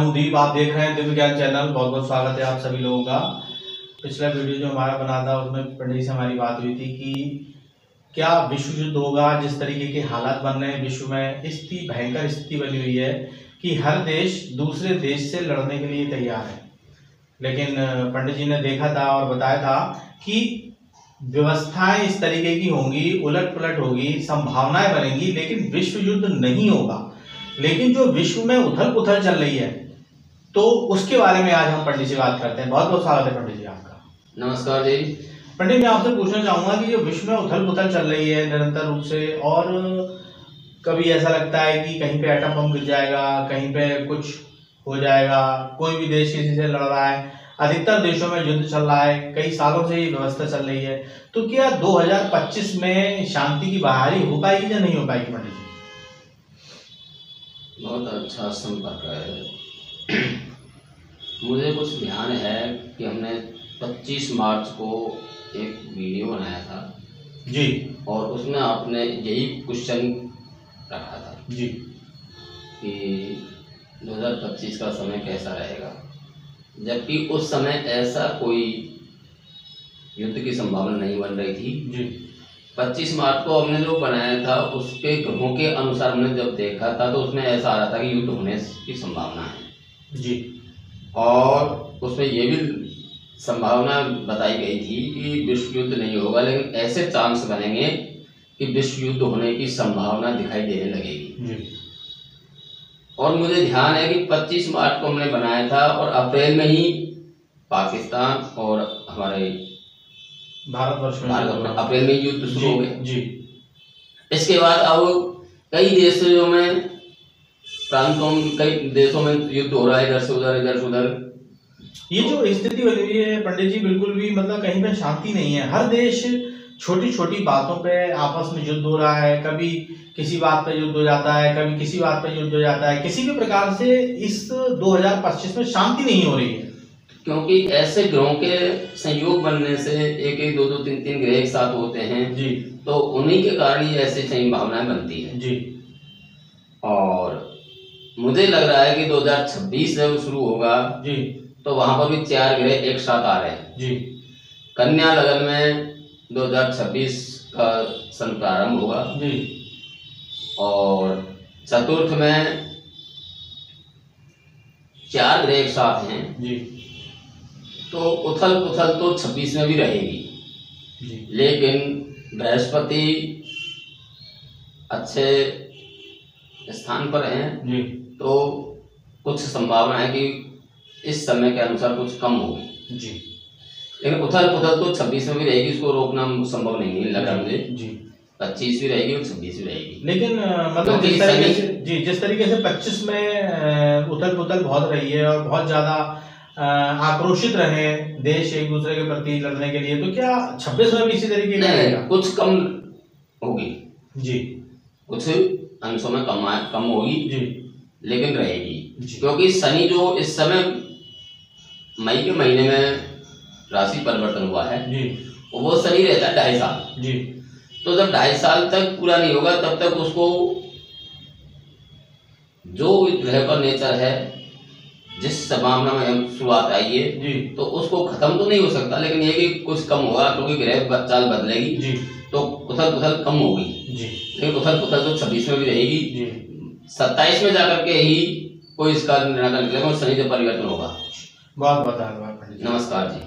हूं दीप, आप देख रहे हैं दिव्य ज्ञान चैनल। बहुत बहुत स्वागत है आप सभी लोगों का। पिछला वीडियो जो हमारा बना था उसमें पंडित जी से हमारी बात हुई थी कि क्या विश्व युद्ध होगा। जिस तरीके के हालात बन रहे हैं विश्व में, स्थिति भयंकर स्थिति बनी हुई है कि हर देश दूसरे देश से लड़ने के लिए तैयार है। लेकिन पंडित जी ने देखा था और बताया था कि व्यवस्थाएं इस तरीके की होंगी, उलट पुलट होगी, संभावनाएं बनेंगी, लेकिन विश्व युद्ध नहीं होगा। लेकिन जो विश्व में उथल पुथल चल रही है तो उसके बारे में आज हम पंडित जी बात करते हैं। बहुत बहुत स्वागत है पंडित जी आपका। नमस्कार जी। पंडित मैं आपसे पूछना चाहूंगा कि जो विश्व में उथल पुथल चल रही है निरंतर रूप से, और कभी ऐसा लगता है कि कहीं पे एटम बम गिर जाएगा, कहीं पे कुछ हो जाएगा, कोई भी देश किसी से लड़ रहा है, अधिकतर देशों में युद्ध चल रहा है, कई सालों से ये व्यवस्था चल रही है। तो क्या 2025 में शांति की बहाली हो पाएगी या नहीं हो पाएगी पंडित जी? बहुत अच्छा संपर्क है। मुझे कुछ ध्यान है कि हमने 25 मार्च को एक वीडियो बनाया था जी, और उसमें आपने यही क्वेश्चन रखा था जी कि 2025 का समय कैसा रहेगा, जबकि उस समय ऐसा कोई युद्ध की संभावना नहीं बन रही थी जी। 25 मार्च को हमने जो बनाया था उसके ग्रहों के अनुसार हमने जब देखा था तो उसमें ऐसा आ रहा था कि युद्ध होने की संभावना है जी। और उसमें ये भी संभावना बताई गई थी कि विश्व युद्ध नहीं होगा, लेकिन ऐसे चांस बनेंगे कि विश्व युद्ध होने की संभावना दिखाई देने लगेगी जी। और मुझे ध्यान है कि 25 मार्च को हमने बनाया था और अप्रैल में ही पाकिस्तान और हमारे भारतवर्ष में अप्रैल में युद्ध शुरू हो गए जी। इसके बाद अब कई देशों में, प्रांतों में, कई देशों में युद्ध हो रहा है, इधर से उधर इधर से उधर। ये जो स्थिति बनी हुई है पंडित जी, बिल्कुल भी मतलब कहीं पे शांति नहीं है। हर देश छोटी छोटी बातों पे आपस में युद्ध हो रहा है। कभी किसी बात पे युद्ध हो जाता है, कभी किसी बात पे युद्ध हो जाता है। किसी भी प्रकार से इस 2025 में शांति नहीं हो रही है, क्योंकि ऐसे ग्रहों के संयोग बनने से एक एक दो दो तीन तीन ग्रह एक साथ होते हैं जी, तो उन्हीं के कारण ही ऐसी संभावनाएं बनती है जी। और मुझे लग रहा है कि 2026 जब शुरू होगा जी, तो वहां पर भी 4 ग्रह एक साथ आ रहे हैं जी। कन्या लगन में 2026 का सन प्रारंभ होगा जी, और चतुर्थ में 4 ग्रह एक साथ हैं जी, तो उथल पुथल तो 26 में भी रहेगी जी। लेकिन बृहस्पति अच्छे स्थान पर हैं जी, तो कुछ संभावना है कि इस समय के अनुसार कुछ कम होगी जी, लेकिन उथल पुथल तो 26 में भी रहेगी, इसको रोकना संभव नहीं लग रहा मुझे। जी। 25 भी रहेगी और 26 भी रहेगी। लेकिन मतलब जिस तरीके से जी, जिस तरीके से 25 में उथल पुथल बहुत रही है और बहुत ज्यादा आक्रोशित रहे देश एक दूसरे के प्रति लड़ने के लिए, तो क्या 26 में भी इसी तरीके का रहेगा? कुछ कम होगी जी, कुछ अंशों में कम होगी जी, लेकिन रहेगी जी। क्योंकि शनि जो इस समय मई के महीने में राशि परिवर्तन हुआ है जी, वो शनि रहता है 2.5 साल। जी, तो जब 2.5 साल तक पूरा नहीं होगा तब तक उसको जो ग्रह का नेचर है, जिस संभावना में हम शुरुआत आई है जी, तो उसको खत्म तो नहीं हो सकता, लेकिन ये कि कुछ कम होगा क्योंकि ग्रह चाल बदलेगी जी, तो उथल पुथल कम होगी। जी, लेकिन उथल पुथल तो 26 में भी रहेगी जी। 27 में जाकर के ही कोई इसका निर्णय निकलेगा और शनि से परिवर्तन होगा। बहुत बहुत धन्यवाद पंडित जी। नमस्कार जी।